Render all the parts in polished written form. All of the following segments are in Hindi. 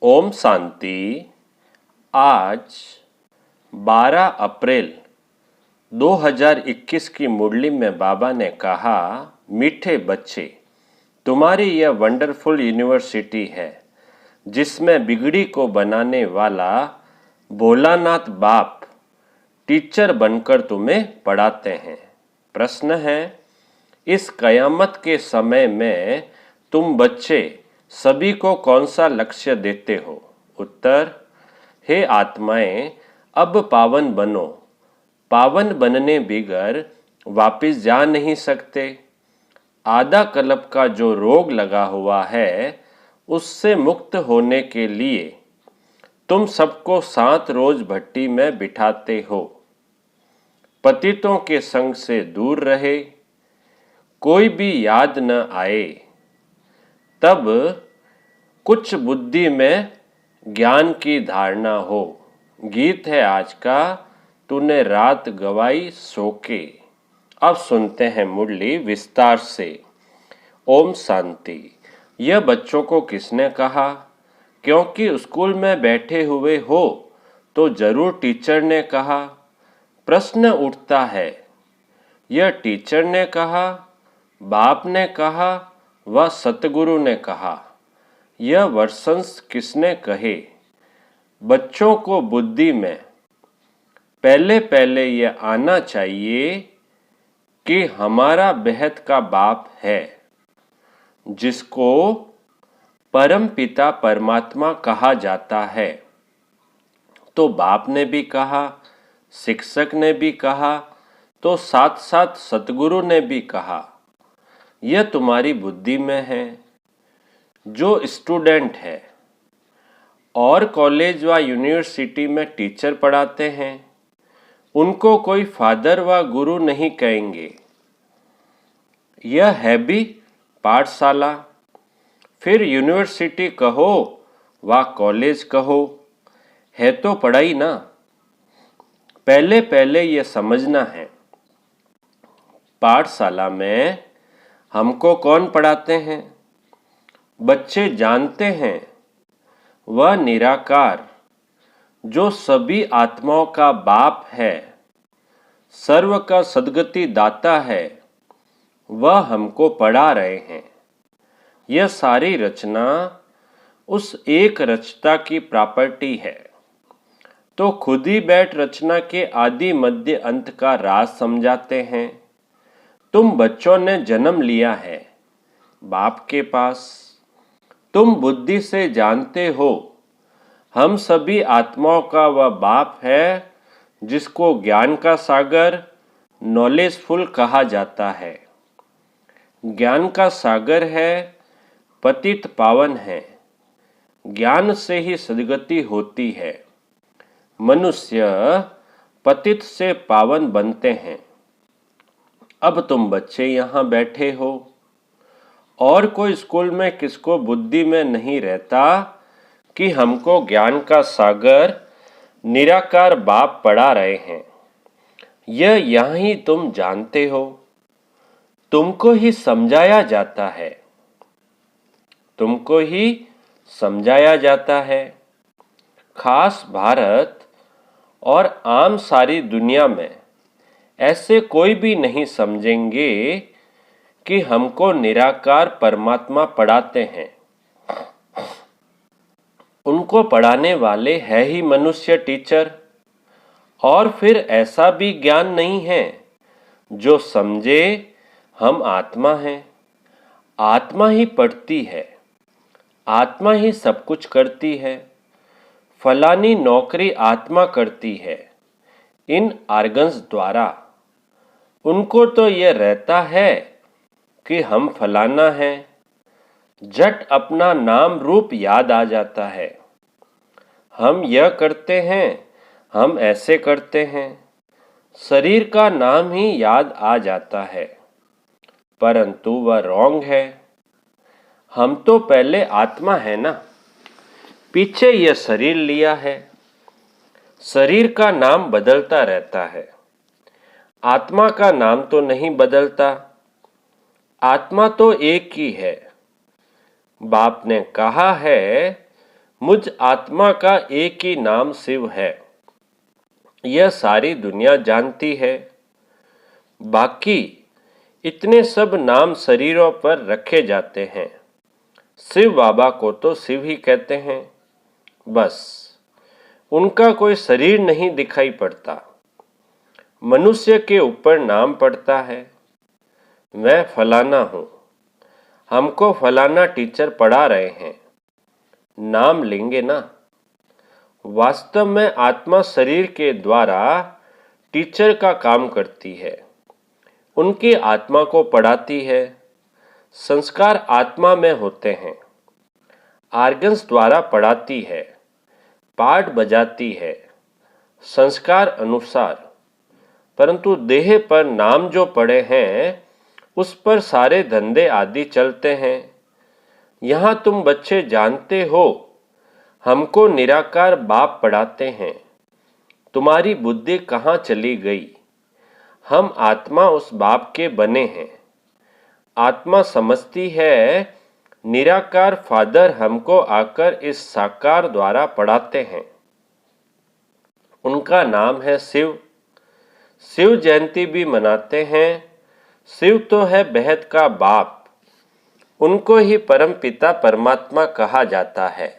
ओम शांति। आज 12 अप्रैल 2021 की मुरली में बाबा ने कहा, मीठे बच्चे, तुम्हारी यह वंडरफुल यूनिवर्सिटी है जिसमें बिगड़ी को बनाने वाला भोलानाथ बाप टीचर बनकर तुम्हें पढ़ाते हैं। प्रश्न है, इस कयामत के समय में तुम बच्चे सभी को कौन सा लक्ष्य देते हो? उत्तर, हे आत्माएं, अब पावन बनो। पावन बनने बिगर वापिस जा नहीं सकते। आधा कल्प का जो रोग लगा हुआ है उससे मुक्त होने के लिए तुम सबको 7 रोज भट्टी में बिठाते हो। पतितों के संग से दूर रहे, कोई भी याद न आए, तब कुछ बुद्धि में ज्ञान की धारणा हो। गीत है आज का, तूने रात गवाई सो के। अब सुनते हैं मुरली विस्तार से। ओम शांति। यह बच्चों को किसने कहा? क्योंकि स्कूल में बैठे हुए हो तो जरूर टीचर ने कहा। प्रश्न उठता है, यह टीचर ने कहा, बाप ने कहा व सतगुरु ने कहा? यह वर्षंस किसने कहे? बच्चों को बुद्धि में पहले पहले यह आना चाहिए कि हमारा बेहद का बाप है, जिसको परम पिता परमात्मा कहा जाता है। तो बाप ने भी कहा, शिक्षक ने भी कहा, तो साथ साथ सतगुरु ने भी कहा। यह तुम्हारी बुद्धि में है। जो स्टूडेंट है और कॉलेज व यूनिवर्सिटी में टीचर पढ़ाते हैं, उनको कोई फादर व गुरु नहीं कहेंगे। यह है भी पाठशाला। फिर यूनिवर्सिटी कहो व कॉलेज कहो, है तो पढ़ाई ना। पहले पहले यह समझना है, पाठशाला में हमको कौन पढ़ाते हैं? बच्चे जानते हैं वह निराकार जो सभी आत्माओं का बाप है, सर्व का सद्गति दाता है, वह हमको पढ़ा रहे हैं। यह सारी रचना उस एक रचता की प्रॉपर्टी है। तो खुद ही बैठ रचना के आदि मध्य अंत का राज समझाते हैं। तुम बच्चों ने जन्म लिया है बाप के पास। तुम बुद्धि से जानते हो हम सभी आत्माओं का वह बाप है जिसको ज्ञान का सागर, नॉलेजफुल कहा जाता है। ज्ञान का सागर है, पतित पावन है। ज्ञान से ही सद्गति होती है। मनुष्य पतित से पावन बनते हैं। अब तुम बच्चे यहाँ बैठे हो और कोई स्कूल में किसको बुद्धि में नहीं रहता कि हमको ज्ञान का सागर निराकार बाप पढ़ा रहे हैं। यह यहाँ ही तुम जानते हो। तुमको ही समझाया जाता है। तुमको ही समझाया जाता है। खास भारत और आम सारी दुनिया में ऐसे कोई भी नहीं समझेंगे कि हमको निराकार परमात्मा पढ़ाते हैं। उनको पढ़ाने वाले है ही मनुष्य टीचर। और फिर ऐसा भी ज्ञान नहीं है जो समझे हम आत्मा हैं। आत्मा ही पढ़ती है, आत्मा ही सब कुछ करती है। फलानी नौकरी आत्मा करती है इन आर्गन्स द्वारा। उनको तो यह रहता है कि हम फलाना हैं। झट अपना नाम रूप याद आ जाता है। हम यह करते हैं, हम ऐसे करते हैं। शरीर का नाम ही याद आ जाता है, परंतु वह रॉन्ग है। हम तो पहले आत्मा है ना, पीछे यह शरीर लिया है। शरीर का नाम बदलता रहता है, आत्मा का नाम तो नहीं बदलता। आत्मा तो एक ही है। बाप ने कहा है मुझ आत्मा का एक ही नाम शिव है, यह सारी दुनिया जानती है। बाकी इतने सब नाम शरीरों पर रखे जाते हैं, शिव बाबा को तो शिव ही कहते हैं। बस उनका कोई शरीर नहीं दिखाई पड़ता। मनुष्य के ऊपर नाम पड़ता है, मैं फलाना हूँ, हमको फलाना टीचर पढ़ा रहे हैं, नाम लेंगे ना। वास्तव में आत्मा शरीर के द्वारा टीचर का काम करती है, उनकी आत्मा को पढ़ाती है। संस्कार आत्मा में होते हैं, आर्गन्स द्वारा पढ़ाती है, पाठ बजाती है संस्कार अनुसार। परंतु देह पर नाम जो पड़े हैं उस पर सारे धंधे आदि चलते हैं। यहाँ तुम बच्चे जानते हो, हमको निराकार बाप पढ़ाते हैं, तुम्हारी बुद्धि कहाँ चली गई। हम आत्मा उस बाप के बने हैं। आत्मा समझती है निराकार फादर हमको आकर इस साकार द्वारा पढ़ाते हैं। उनका नाम है शिव। शिव जयंती भी मनाते हैं। शिव तो है बेहद का बाप, उनको ही परम पिता परमात्मा कहा जाता है।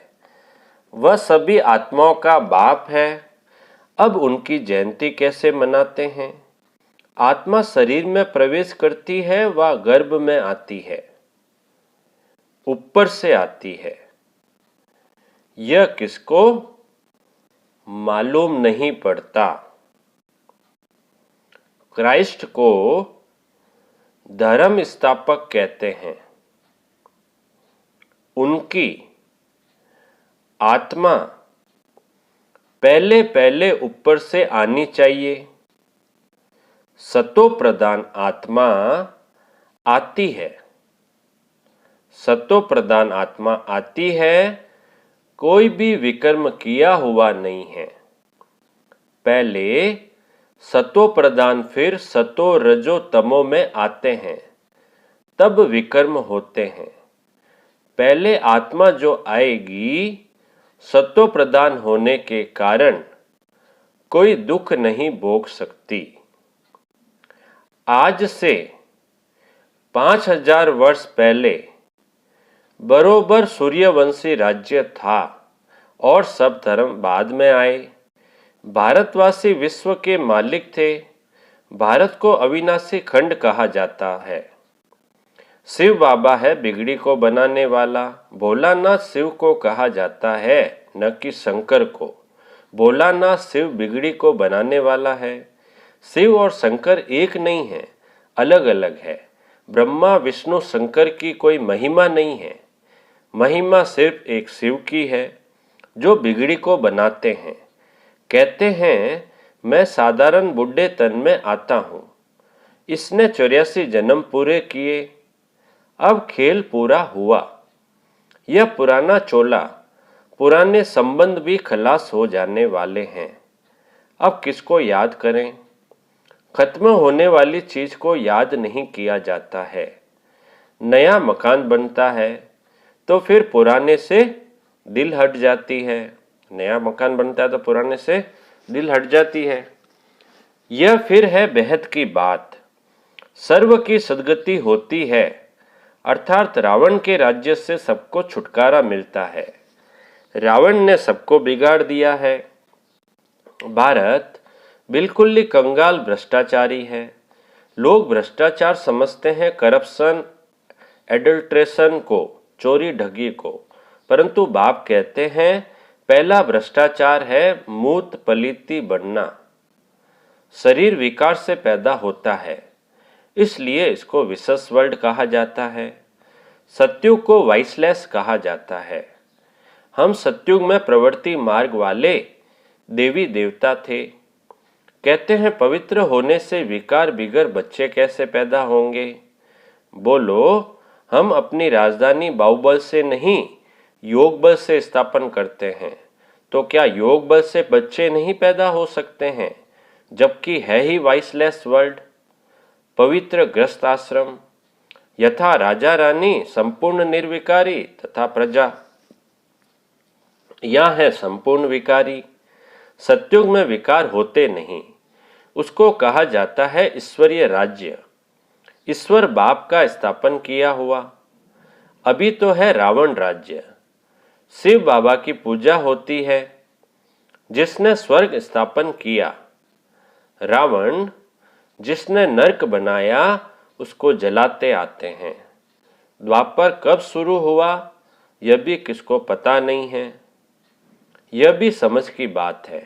वह सभी आत्माओं का बाप है। अब उनकी जयंती कैसे मनाते हैं? आत्मा शरीर में प्रवेश करती है, वह गर्भ में आती है, ऊपर से आती है। यह किसको मालूम नहीं पड़ता। क्राइस्ट को धर्म स्थापक कहते हैं। उनकी आत्मा पहले पहले ऊपर से आनी चाहिए। सतो प्रधान आत्मा आती है। सतो प्रधान आत्मा आती है, कोई भी विकर्म किया हुआ नहीं है। पहले सतो प्रधान फिर सतो रजो तमो में आते हैं, तब विकर्म होते हैं। पहले आत्मा जो आएगी सतो प्रधान होने के कारण कोई दुख नहीं भोग सकती। आज से 5000 वर्ष पहले बरोबर सूर्यवंशी राज्य था और सब धर्म बाद में आए। भारतवासी विश्व के मालिक थे। भारत को अविनाशी खंड कहा जाता है। शिव बाबा है बिगड़ी को बनाने वाला। भोलानाथ शिव को कहा जाता है, न कि शंकर को। भोलानाथ शिव बिगड़ी को बनाने वाला है। शिव और शंकर एक नहीं है, अलग अलग है। ब्रह्मा विष्णु शंकर की कोई महिमा नहीं है। महिमा सिर्फ एक शिव की है जो बिगड़ी को बनाते हैं। कहते हैं मैं साधारण बुढ़े तन में आता हूँ। इसने 84 जन्म पूरे किए, अब खेल पूरा हुआ। यह पुराना चोला, पुराने संबंध भी खलास हो जाने वाले हैं। अब किसको याद करें? खत्म होने वाली चीज को याद नहीं किया जाता है। नया मकान बनता है तो फिर पुराने से दिल हट जाती है। नया मकान बनता है तो पुराने से दिल हट जाती है। यह फिर है बेहद की बात। सर्व की सद्गति होती है, अर्थात रावण के राज्य से सबको छुटकारा मिलता है। रावण ने सबको बिगाड़ दिया है। भारत बिल्कुल ही कंगाल भ्रष्टाचारी है। लोग भ्रष्टाचार समझते हैं करप्शन, एडल्ट्रेशन को, चोरी ठगी को। परंतु बाप कहते हैं पहला भ्रष्टाचार है मूत पलीती बनना। शरीर विकार से पैदा होता है, इसलिए इसको विशेष वर्ल्ड कहा जाता है। सत्युग को वाइसलेस कहा जाता है। हम सत्युग में प्रवृत्ति मार्ग वाले देवी देवता थे। कहते हैं पवित्र होने से विकार बिगर बच्चे कैसे पैदा होंगे? बोलो, हम अपनी राजधानी बाहुबल से नहीं योग बल से स्थापन करते हैं, तो क्या योग बल से बच्चे नहीं पैदा हो सकते हैं? जबकि है ही वाइसलेस वर्ल्ड, पवित्र ग्रस्त आश्रम। यथा राजा रानी संपूर्ण निर्विकारी तथा प्रजा। या है संपूर्ण विकारी। सतयुग में विकार होते नहीं, उसको कहा जाता है ईश्वरीय राज्य। ईश्वर बाप का स्थापन किया हुआ। अभी तो है रावण राज्य। शिव बाबा की पूजा होती है, जिसने स्वर्ग स्थापन किया। रावण जिसने नरक बनाया, उसको जलाते आते हैं। द्वापर कब शुरू हुआ, यह भी किसको पता नहीं है। यह भी समझ की बात है।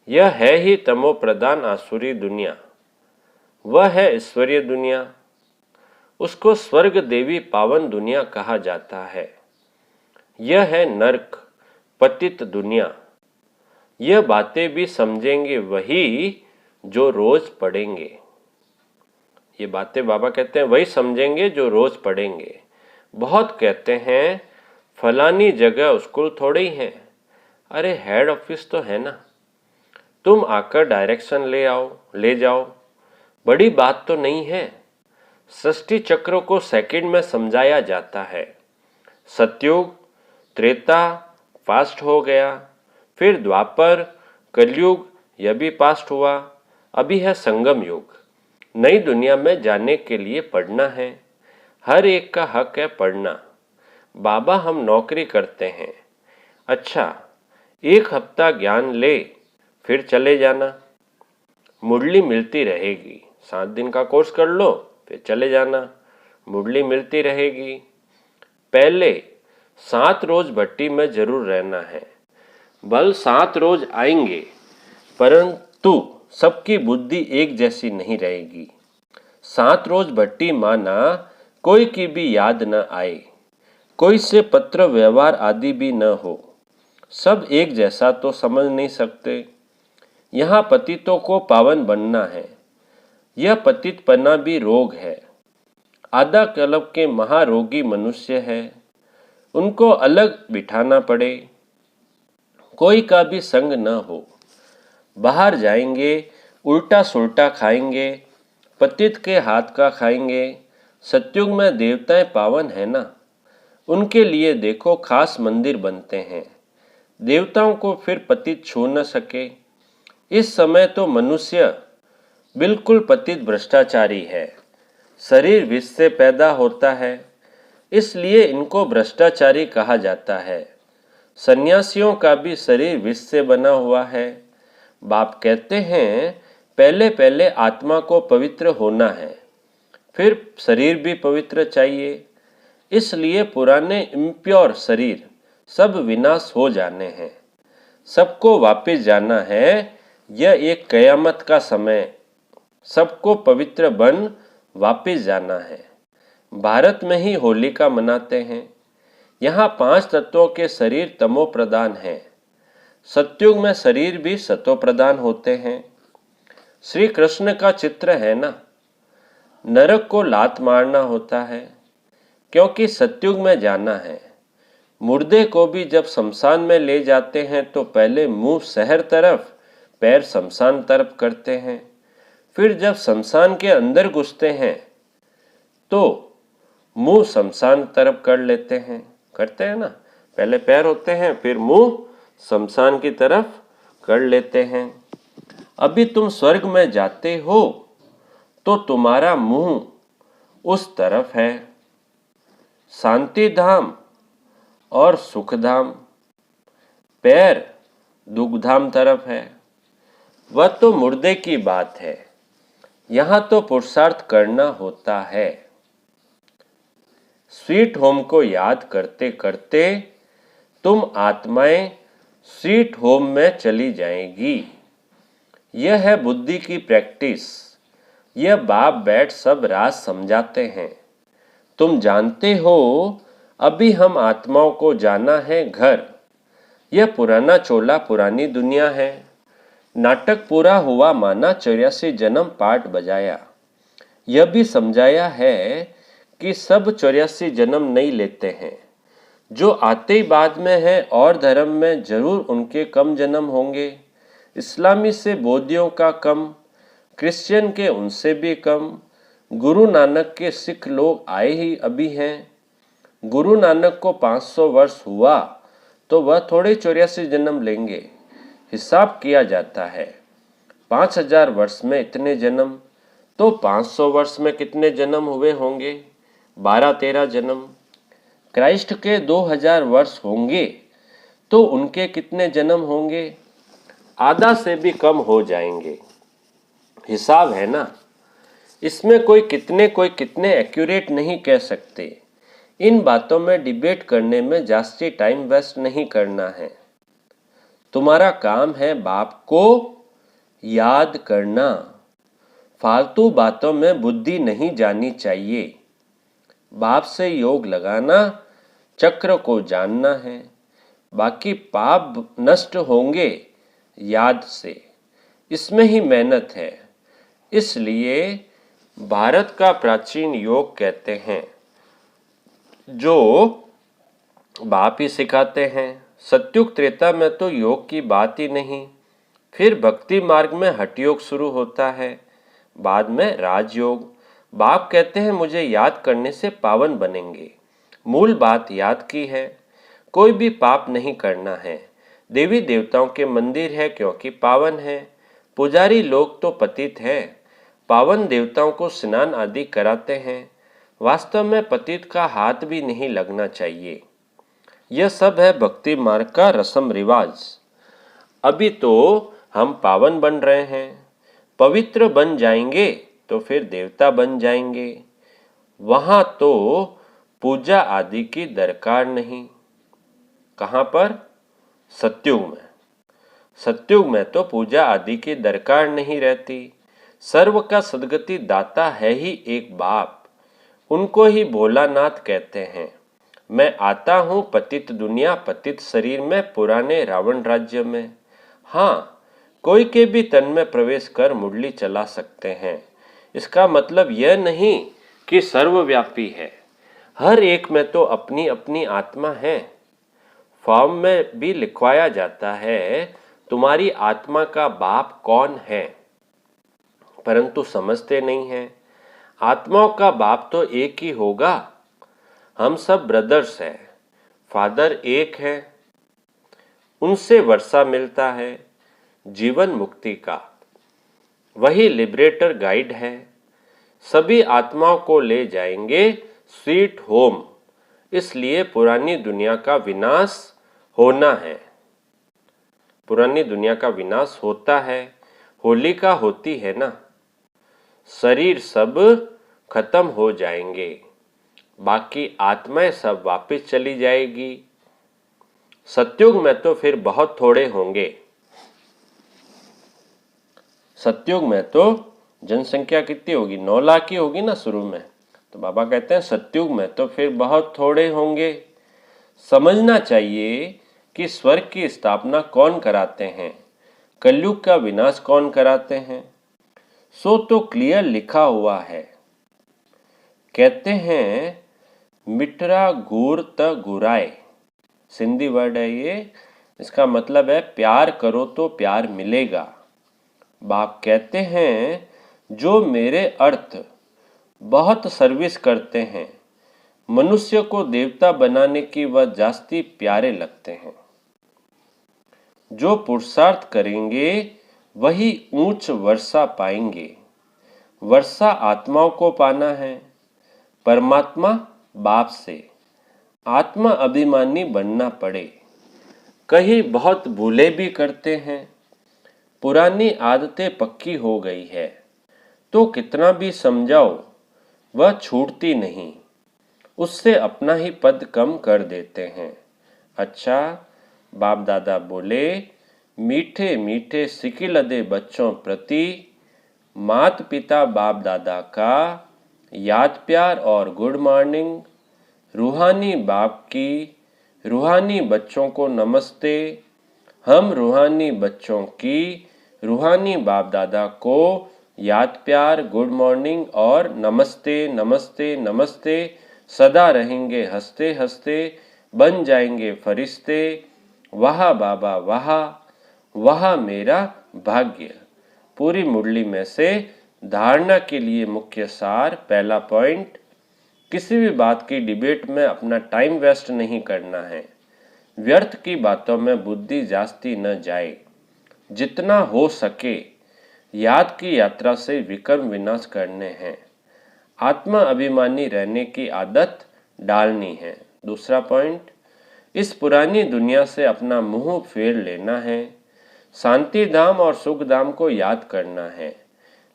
यह है ही तमो प्रधान आसुरी दुनिया, वह है ईश्वरीय दुनिया। उसको स्वर्ग देवी पावन दुनिया कहा जाता है। यह है नरक पतित दुनिया। यह बातें भी समझेंगे वही जो रोज पढ़ेंगे। ये बातें बाबा कहते हैं वही समझेंगे जो रोज पढ़ेंगे। बहुत कहते हैं फलानी जगह स्कूल थोड़ी है। अरे हेड ऑफिस तो है ना, तुम आकर डायरेक्शन ले जाओ। बड़ी बात तो नहीं है। सृष्टि चक्रों को सेकंड में समझाया जाता है। सतयुग त्रेता फास्ट हो गया, फिर द्वापर कलयुग, यह भी पास्ट हुआ। अभी है संगम युग। नई दुनिया में जाने के लिए पढ़ना है। हर एक का हक है पढ़ना। बाबा हम नौकरी करते हैं। अच्छा, एक हफ्ता ज्ञान ले, फिर चले जाना। मुरली मिलती रहेगी। 7 दिन का कोर्स कर लो, फिर चले जाना। मुरली मिलती रहेगी। पहले 7 रोज भट्टी में जरूर रहना है। बल 7 रोज आएंगे, परंतु सबकी बुद्धि एक जैसी नहीं रहेगी। 7 रोज भट्टी माना कोई की भी याद न आए, कोई से पत्र व्यवहार आदि भी न हो। सब एक जैसा तो समझ नहीं सकते। यहाँ पतितों को पावन बनना है। यह पतितपना भी रोग है। आधा कल्प के महारोगी मनुष्य है, उनको अलग बिठाना पड़े। कोई का भी संग न हो। बाहर जाएंगे, उल्टा सुल्टा खाएंगे, पतित के हाथ का खाएंगे। सतयुग में देवताएं पावन है ना, उनके लिए देखो खास मंदिर बनते हैं। देवताओं को फिर पतित छू न सके। इस समय तो मनुष्य बिल्कुल पतित भ्रष्टाचारी है। शरीर विष से पैदा होता है, इसलिए इनको भ्रष्टाचारी कहा जाता है। सन्यासियों का भी शरीर विष से बना हुआ है। बाप कहते हैं पहले पहले आत्मा को पवित्र होना है, फिर शरीर भी पवित्र चाहिए। इसलिए पुराने इम्प्योर शरीर सब विनाश हो जाने हैं। सबको वापस जाना है। यह एक कयामत का समय। सबको पवित्र बन वापस जाना है। भारत में ही होलिका मनाते हैं। यहाँ 5 तत्वों के शरीर तमो प्रधान हैं। सतयुग में शरीर भी सतो प्रधान होते हैं। श्री कृष्ण का चित्र है ना। नरक को लात मारना होता है, क्योंकि सतयुग में जाना है। मुर्दे को भी जब शमशान में ले जाते हैं तो पहले मुंह शहर तरफ, पैर शमशान तरफ करते हैं। फिर जब शमशान के अंदर घुसते हैं तो मुंह शमशान तरफ कर लेते हैं। करते हैं ना, पहले पैर होते हैं, फिर मुंह शमशान की तरफ कर लेते हैं। अभी तुम स्वर्ग में जाते हो तो तुम्हारा मुंह उस तरफ है। शांति धाम और सुख धाम। पैर दुख धाम तरफ है। वह तो मुर्दे की बात है। यहाँ तो पुरुषार्थ करना होता है। स्वीट होम को याद करते करते तुम आत्माएं स्वीट होम में चली जाएंगी। यह है बुद्धि की प्रैक्टिस। यह बाप बैठ सब राज समझाते हैं। तुम जानते हो अभी हम आत्माओं को जाना है घर। यह पुराना चोला पुरानी दुनिया है। नाटक पूरा हुआ माना 84 जन्म पाठ बजाया। यह भी समझाया है कि सब 84 जन्म नहीं लेते हैं। जो आते ही बाद में है और धर्म में जरूर उनके कम जन्म होंगे। इस्लामी से बौद्धियों का कम, क्रिश्चियन के उनसे भी कम। गुरु नानक के सिख लोग आए ही अभी हैं। गुरु नानक को 500 वर्ष हुआ तो वह थोड़े 84 जन्म लेंगे। हिसाब किया जाता है 5000 वर्ष में इतने जन्म, तो 500 वर्ष में कितने जन्म हुए होंगे? 12-13 जन्म। क्राइस्ट के 2000 वर्ष होंगे तो उनके कितने जन्म होंगे? आधा से भी कम हो जाएंगे। हिसाब है ना, इसमें कोई कितने एक्यूरेट नहीं कह सकते। इन बातों में डिबेट करने में जास्ती टाइम वेस्ट नहीं करना है। तुम्हारा काम है बाप को याद करना। फालतू बातों में बुद्धि नहीं जानी चाहिए। बाप से योग लगाना, चक्र को जानना है। बाकी पाप नष्ट होंगे याद से, इसमें ही मेहनत है। इसलिए भारत का प्राचीन योग कहते हैं, जो बाप ही सिखाते हैं। सत्युग त्रेता में तो योग की बात ही नहीं। फिर भक्ति मार्ग में हठ योग शुरू होता है, बाद में राजयोग। बाप कहते हैं मुझे याद करने से पावन बनेंगे। मूल बात याद की है। कोई भी पाप नहीं करना है। देवी देवताओं के मंदिर है क्योंकि पावन है। पुजारी लोग तो पतित है, पावन देवताओं को स्नान आदि कराते हैं। वास्तव में पतित का हाथ भी नहीं लगना चाहिए। यह सब है भक्ति मार्ग का रस्म रिवाज। अभी तो हम पावन बन रहे हैं, पवित्र बन जाएंगे तो फिर देवता बन जाएंगे। वहां तो पूजा आदि की दरकार नहीं। कहां पर? सत्युग में। सत्युग में तो पूजा आदि की दरकार नहीं रहती। सर्व का सद्गति दाता है ही एक बाप। उनको ही भोलानाथ कहते हैं। मैं आता हूं पतित दुनिया पतित शरीर में, पुराने रावण राज्य में। हाँ, कोई के भी तन में प्रवेश कर मुरली चला सकते हैं। इसका मतलब यह नहीं कि सर्वव्यापी है। हर एक में तो अपनी अपनी आत्मा है। फॉर्म में भी लिखवाया जाता है तुम्हारी आत्मा का बाप कौन है, परंतु समझते नहीं हैं। आत्माओं का बाप तो एक ही होगा। हम सब ब्रदर्स हैं, फादर एक है। उनसे वर्षा मिलता है जीवन मुक्ति का। वही लिबरेटर गाइड है। सभी आत्माओं को ले जाएंगे स्वीट होम। इसलिए पुरानी दुनिया का विनाश होना है। पुरानी दुनिया का विनाश होता है, होलिका होती है ना। शरीर सब खत्म हो जाएंगे, बाकी आत्माएं सब वापस चली जाएगी। सत्युग में तो फिर बहुत थोड़े होंगे। सत्युग में तो जनसंख्या कितनी होगी? 9 लाख की होगी ना शुरू में। तो बाबा कहते हैं सत्युग में तो फिर बहुत थोड़े होंगे। समझना चाहिए कि स्वर्ग की स्थापना कौन कराते हैं, कलयुग का विनाश कौन कराते हैं। सो तो क्लियर लिखा हुआ है। कहते हैं मिटरा घूर त घुराए। सिंधी वर्ड है ये। इसका मतलब है प्यार करो तो प्यार मिलेगा। बाप कहते हैं जो मेरे अर्थ बहुत सर्विस करते हैं, मनुष्य को देवता बनाने की वह जास्ती प्यारे लगते हैं। जो पुरुषार्थ करेंगे वही ऊंच वर्षा पाएंगे। वर्षा आत्माओं को पाना है, परमात्मा बाप से। आत्मा अभिमानी बनना पड़े। कहीं बहुत भूले भी करते हैं। पुरानी आदतें पक्की हो गई है तो कितना भी समझाओ वह छूटती नहीं। उससे अपना ही पद कम कर देते हैं। अच्छा, बाप दादा बोले मीठे मीठे सिकिलदे बच्चों प्रति मात पिता बाप दादा का याद प्यार और गुड मॉर्निंग। रूहानी बाप की रूहानी बच्चों को नमस्ते। हम रूहानी बच्चों की रूहानी बाप दादा को याद प्यार, गुड मॉर्निंग और नमस्ते नमस्ते नमस्ते। सदा रहेंगे हंसते हंसते, बन जाएंगे फरिश्ते। वाह बाबा वाह, वाह मेरा भाग्य। पूरी मुरली में से धारणा के लिए मुख्य सार। पहला पॉइंट, किसी भी बात की डिबेट में अपना टाइम वेस्ट नहीं करना है। व्यर्थ की बातों में बुद्धि जास्ती न जाए। जितना हो सके याद की यात्रा से विक्रम विनाश करने हैं। आत्मा अभिमानी रहने की आदत डालनी है। दूसरा पॉइंट, इस पुरानी दुनिया से अपना मुंह फेर लेना है। शांति धाम और सुख धाम को याद करना है।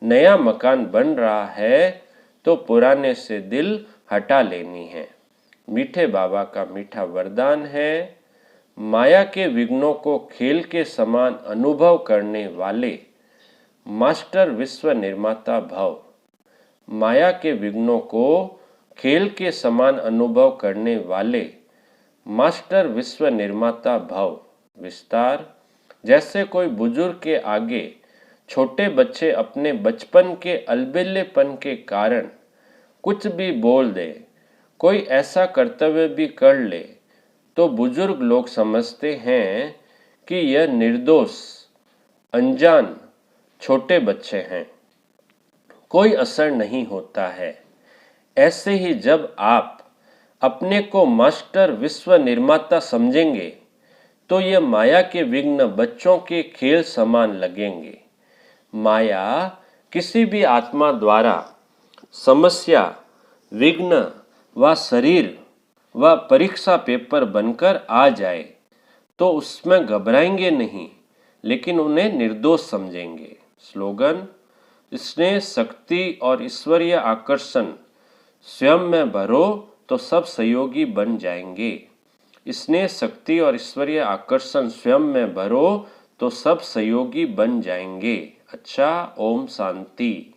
नया मकान बन रहा है तो पुराने से दिल हटा लेनी है। मीठे बाबा का मीठा वरदान है, माया के विघ्नों को खेल के समान अनुभव करने वाले मास्टर विश्व निर्माता भव। माया के विघ्नों को खेल के समान अनुभव करने वाले मास्टर विश्व निर्माता भव। विस्तार, जैसे कोई बुजुर्ग के आगे छोटे बच्चे अपने बचपन के अलबेलेपन के कारण कुछ भी बोल दे, कोई ऐसा कर्तव्य भी कर ले, तो बुजुर्ग लोग समझते हैं कि यह निर्दोष अनजान छोटे बच्चे हैं, कोई असर नहीं होता है। ऐसे ही जब आप अपने को मास्टर विश्व निर्माता समझेंगे तो ये माया के विघ्न बच्चों के खेल समान लगेंगे। माया किसी भी आत्मा द्वारा समस्या, विघ्न व शरीर व परीक्षा पेपर बनकर आ जाए तो उसमें घबराएंगे नहीं, लेकिन उन्हें निर्दोष समझेंगे। स्लोगन, स्नेह, शक्ति और ईश्वरीय आकर्षण स्वयं में भरो तो सब सहयोगी बन जाएंगे। स्नेह, शक्ति और ईश्वरीय आकर्षण स्वयं में भरो तो सब सहयोगी बन जाएंगे। अच्छा, ओम शांति।